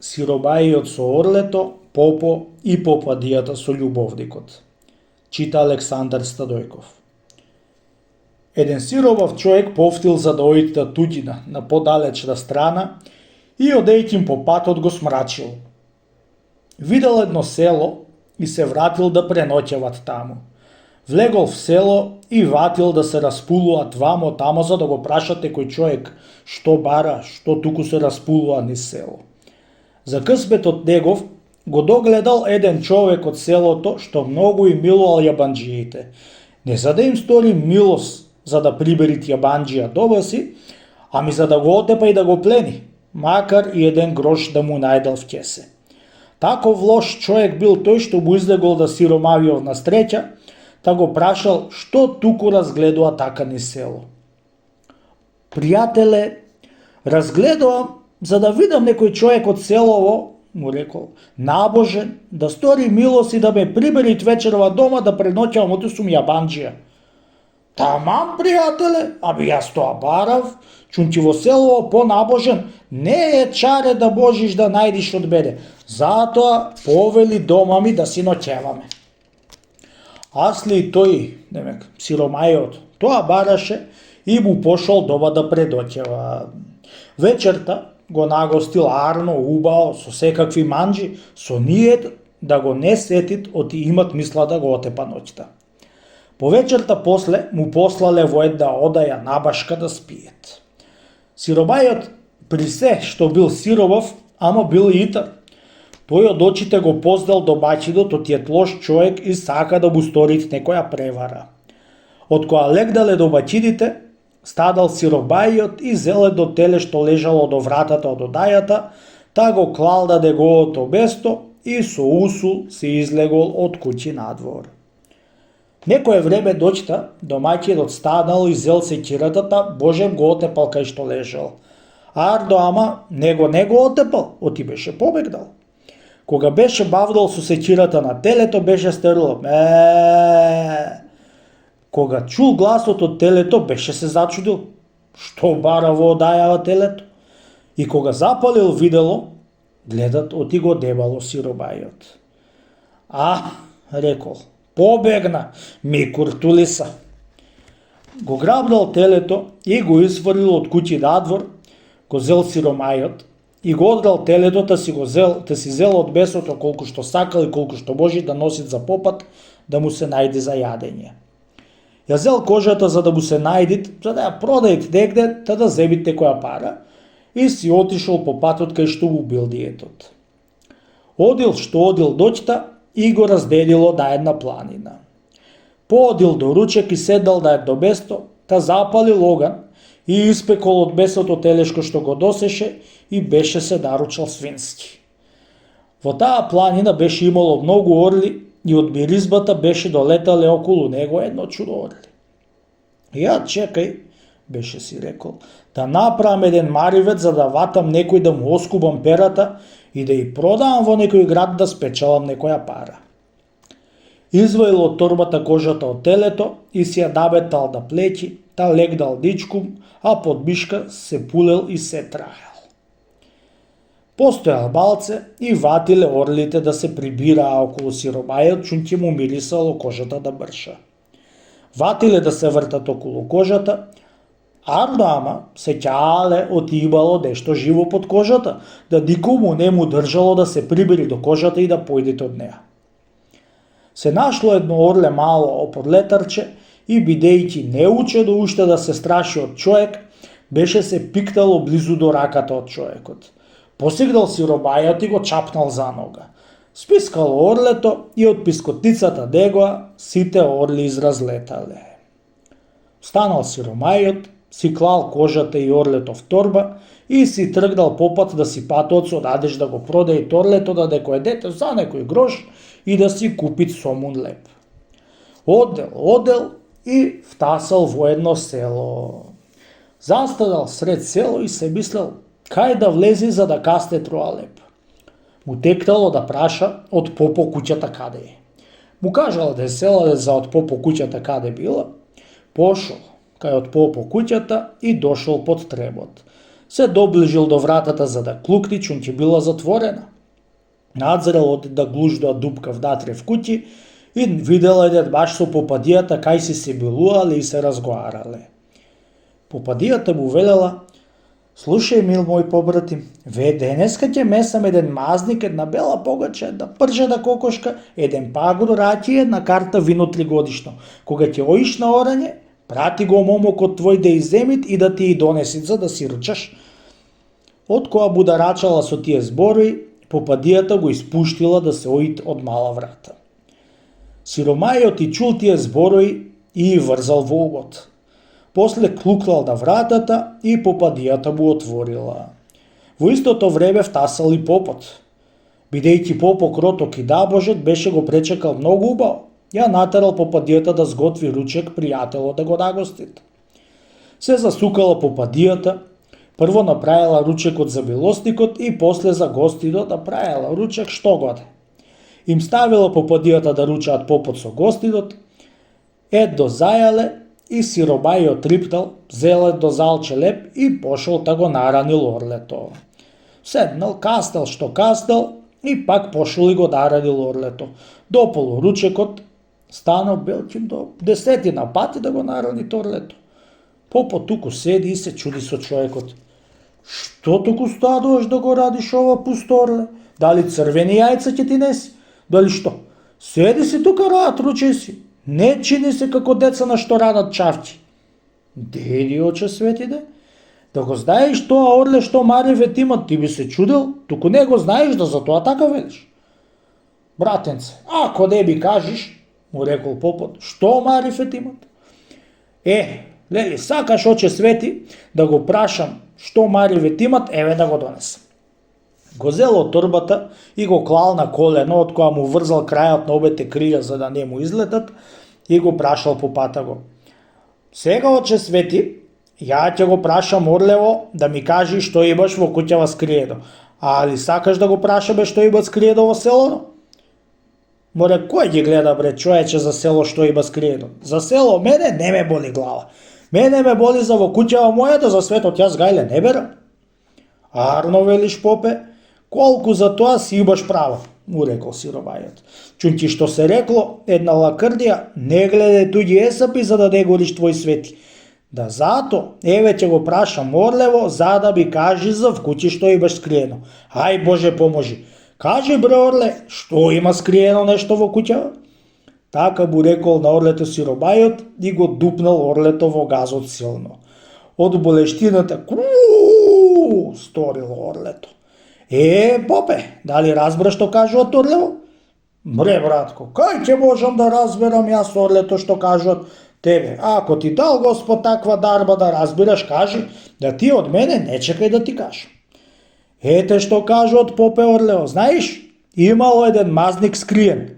Сиробајиот со орлето, Попо и попадијата со љубовникот. Чита Александар Стадојков. Еден сиробав човек повтил за да ојде туѓина на подалечна страна и одејќим по патот го смрачил. Видел едно село и се вратил да преноќеват таму. Влегол в село и ватил да се распулуваат вамо тамо за да го прашат некој човек што бара, што туку се распулува низ село. За късметот негов го догледал еден човек од селото што многу им милувал јабанџиите. Не за да им стори милост за да приберит јабанџија доба си, ами за да го отепа и да го плени, макар и еден грош да му најдал в кесе. Таков лош човек бил тој што му излегол да сиромавиов на среќа, та го прашал што туку разгледува така низ село. Пријателе, разгледувам за да видам некој човек од селово, му рекол, набожен, да стори милост и да ме приберит вечерва дома да преноќавам отисум јабанџија. Тамам, пријателе, аби јас тоа барав, чунти во селово понабожен, не е чаре да можиш да најдиш од мене, затоа повели дома ми да си ноќеваме. Асли и тој, демек, сиромајот, тоа бараше и му пошол дома да предоќева. Вечерта го нагостил арно, убао, со секакви манџи, со нијет да го не сетит оти имат мисла да го отепа ноќта. По вечерта после му послале во една одаја набашка да спиет. Сиромајот при се што бил сиробав, ама бил и итар. Тој од очите го познал домаќинот од тиет лош човек и сака да му сторит некоја превара. Од која легнале домаќините, стадал сиромајот и зел едно теле што лежало до вратата од одајата, та го клал на неговото место и со усул се излегол од куќи надвор. Некое време доќта, домаќинот станал и зел секирата, та божем го отепал кај што лежал. Ардо ама не го отепал, оти беше побегнал. Кога беше бавдал со секирата на телето, беше стерило Кога чул гласот од телето, беше се зачудил. Што бара во одајава телето? И кога запалил видело, гледат оти го дебало сиромајот. Рекол, побегна, ми куртулиса. Го грабнал телето и го изфрлил од куќи надвор, го зел сиромајот и го одрал телето, та си зел од месото колку што сакал и колку што може да носит за попат, да му се најде за јадење. Ја зел кожата за да му се најдит, за да ја продаит негде, та да земит некоја пара, и си отишол по патот кај што му бил диетот. Одил што одил доќта и го разделило на една планина. Поодил до ручек и седнал на едно место, та запалил оган и испекол од месото телешко што го досеше и беше се наручал свински. Во таа планина беше имало многу орли и од миризбата беше долетале околу него едно чудо орли. Ја чекај, беше си рекол, да направам еден маривец за да ватам некој да му оскубам перата и да ја продавам во некој град да спечалам некоја пара. Изваил од торбата кожата од телето и си ја наметал на плеќи, та легнал ничкум, а под мишка се пулел и се траел. Постојал малце и ватиле орлите да се прибираа околу сиромајот, чунќи му мирисало кожата да мрша. Ватиле да се вртат околу кожата, ардо ама се ќаале оти имало нешто живо под кожата, да никому не му држало да се прибери до кожата и да појдете од неа. Се нашло едно орле мало подлетарче и бидејќи неучено уште да се страши од човек, беше се пиктало близу до раката од човекот. Посигнал сиромајот и го чапнал за нога. Спискало орлето и од пискотницата негоа сите орли изразлетале. Станал сиромајот, си клал кожата и орлето в торба и си тргнал попат да си патот со надеж да го продаде орлето на некој дете за некој грош и да си купит сомун леп. Одел и втасал во едно село. Застанал сред село и се мислел кај да влези за да касне троа леп. Му текнало да праша од попо куќата каде е. Му кажала да селале за од попо куќата каде била, пошол кај од попо куќата и дошол под требот. Се доближил до вратата за да клукни, чун ќе била затворена. Надзрел од да глуждоа дупка внатре в куќи и видел еден баш со попадијата кај си се билуале и се разговарале. Попадијата му велела: слушај, мил мој побратим, ве денеска ќе месам еден мазник, една бела погача, една пржена кокошка, еден пагур раќи и една карта вино 3 годишно. Кога ќе оиш на орање, прати го момокот твој да иземит и да ти и донесит за да си ручаш. Од која бударачала со тие зборови, попадијата го испуштила да се оит од мала врата. Сиромајот и чул тие зборови и врзал во убот. После клукнал на вратата и попадијата му отворила. Во истото време втасал и попот. Бидејќи попо кроток и набожен, беше го пречекал многу убаво. Ја натерал попадијата да сготви ручек пријатело да го нагостит. Се засукала попадијата, прво направила ручекот за милосникот и после за гостинот направила ручек што годе. Им ставила попадијата да ручаат попот со гостинот, едно зајале и сиромајот рипнал, зел едно залче леп и пошол да го наранил орлето. Седнал, кастел што кастел и пак пошол и го наранил орлето. Дополу ручекот станал белким до 10 пати да го нарани орлето. Попот туку седи и се чуди со човекот. Што туку стадуваш да го радиш ова пусто орле? Дали црвени јајца ќе ти неси? Дали што? Седи си тука, рад, ручај си. Не чини се како деца на што радат чавчи. Деди, оче светиде, да го знаеш тоа орле што мари ветимат, ти би се чудел, туку не го знаеш да за тоа така велиш. Братенце, ако не би кажеш, му рекол попот, што мари ветимат? Лели, сакаш, оче свети, да го прашам што мари ветимат, еве да го донесам. Го зел од торбата и го клал на колено, од која му врзал крајот на обете крилја за да не му излетат, и го прашал по пата го. Сега, оче свети, ја ќе го прашам орлево да ми кажи што имаш во куќава скриено. Али сакаш да го прашаме што има скриено во селото? Море, кој ги гледа, бре, човече, за село што има скриено? За село мене не ме боли глава. Мене ме боли за во куќава мојата, за светот јас гајле не берам. Арно, велиш, попе, колку за тоа си имаш право, му рекол сиромајот. Чунти што се рекло, една лакрдија, не гледај туѓи есапи за да не гориш твој свети. Да зато, еве ќе го прашам орлево, за да би кажи за вкуќи што имаш скриено. Ај Боже поможи. Кажи, бре орле, што има скриено нешто во куќава? Така му рекол на орлето сиромајот и го дупнал орлето во газот силно. Од болештината сторило орлето. Попе, дали разбра што кажуват орлево? Бре, братко, кај ќе можам да разберам јас орлето што кажуват тебе? Ако ти дал Господ таква дарба да разбираш, кажи, да ти од мене не чекај да ти кажам. Ете што кажуват, попе орлево, знаеш, имало еден мазник скриен.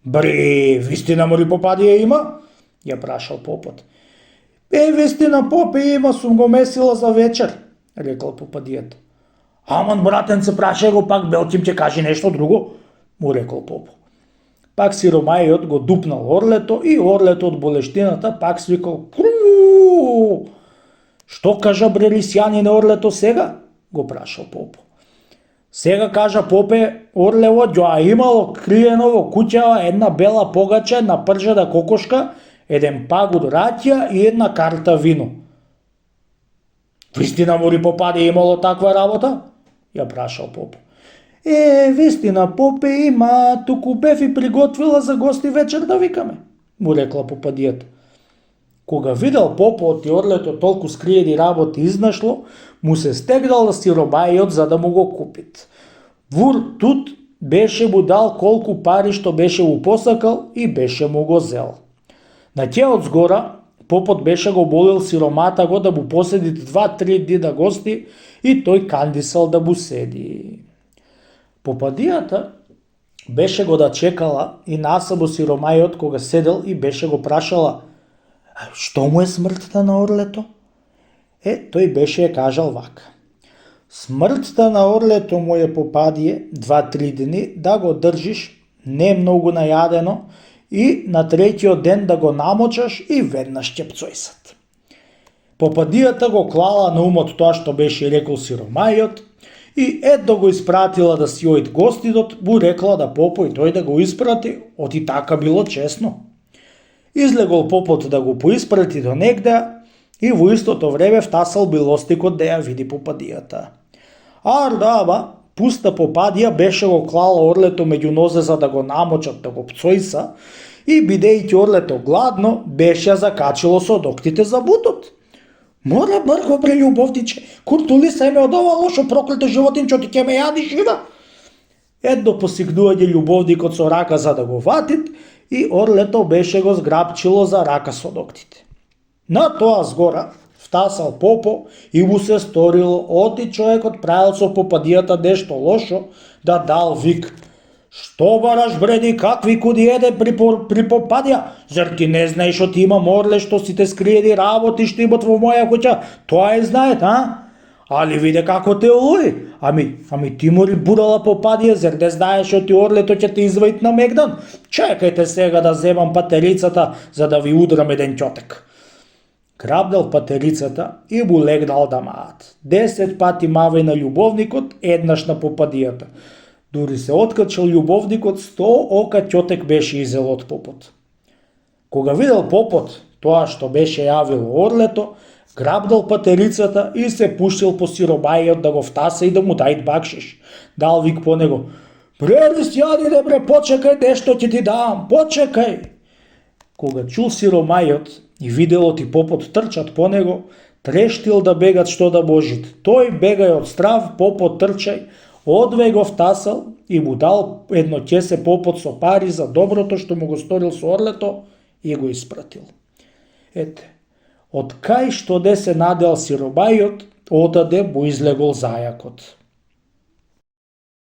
Бре, вистина му ли попадија има? Ја прашал попот. Вистина, попе, има, сум го месила за вечер, рекол попадијата. Аман, братенце, прашај го пак, белким ќе кажи нешто друго, му рекол попо. Пак сиромајот го дупнал орлето и орлето од болештината пак свикал кру. Што кажа, бре, лисјани на орлето сега? Го прашал попо. Сега кажа, попе, орлево ѓоа имало криено во куќава една бела погача, една пржена кокошка, еден пагур раќја и една карта вино. Вистина му ли попаде имало таква работа? Ја прашал попо. Вистина, попе, има, туку бев и приготвила за гости вечер да викаме, му рекла попадијата. Кога видел попот и орлето толку скриени работи изнашло, му се стегнал на сиромајот за да му го купит. Вур тут беше му дал колку пари што беше му посакал и беше му го зел. На ќеот згора, попот беше го молил сиромата го да му поседи 2-3 дни да гости и тој кандисал да му седи. Попадијата беше го да чекала и насамо сиромајот кога седел и беше го прашала: што му е смртта на орлето? Тој беше ја кажал вака: смртта на орлето му е попадие 2-3 дни да го држиш не многу најадено и на третиот ден да го намочаш и веднаш ќе пцојсат. Попадијата го клала на умот тоа што беше рекол сиромајот и ето го испратила да си оид гостидот, му рекла да попо и тој да го испрати, оти така било чесно. Излегол попот да го поиспрати до негде и во истото време втасал билостикот да ја види попадијата. Ардаба, пуста попадија беше го клала орлето меѓу нозе за да го намочат да го пцојса и бидејќи орлето гладно, беше ја закачило со доктите за бутот. Море брго бре љубовниче, куртули се ме од ова лошо проклето животинче, ти ќе ме јади жива. Едно посигнување љубовникот со рака за да го ватит и орлето беше го зграбчило за рака со доктите. На тоа згора втасал попо и му се сторило оти човекот правил со попадијата нешто лошо да дал вик: "Што бараш бреди, какви куди еде при попадија? Зар ти не знаеш што ти има морле што си те скриеди работи што имат во моја куќа? Тоа е знает, а? Али виде како те олуи. Ами ти мори бурала попадија, зар не знаеш што ти орлето ќе те изваит на мегдан? Чекајте сега да земам патерицата за да ви удрам еден ќотек." Грабнал патерицата и му легнал да маат. 10 пати маве на љубовникот, еднаш на попадијата. Дури се откачал љубовникот, 100 ока ќотек беше изел од попот. Кога видел попот тоа што беше јавило орлето, грабнал патерицата и се пуштил по сиромајот да го втаса и да му дајт бакшиш. Дал вик по него: "Преди сјади бре, почекај, нешто ќе ти дам, почекај." Кога чул сиромајот и видел оти попот трчат по него, трештил да бегат што да можит. Тој бегај од страв, попот трчај, одве го втасал и му дал едно ќесе попот со пари за доброто што му го сторил со орлето и го испратил. Ете, од кај што де се надел сиромајот, одаде му излегол зајакот.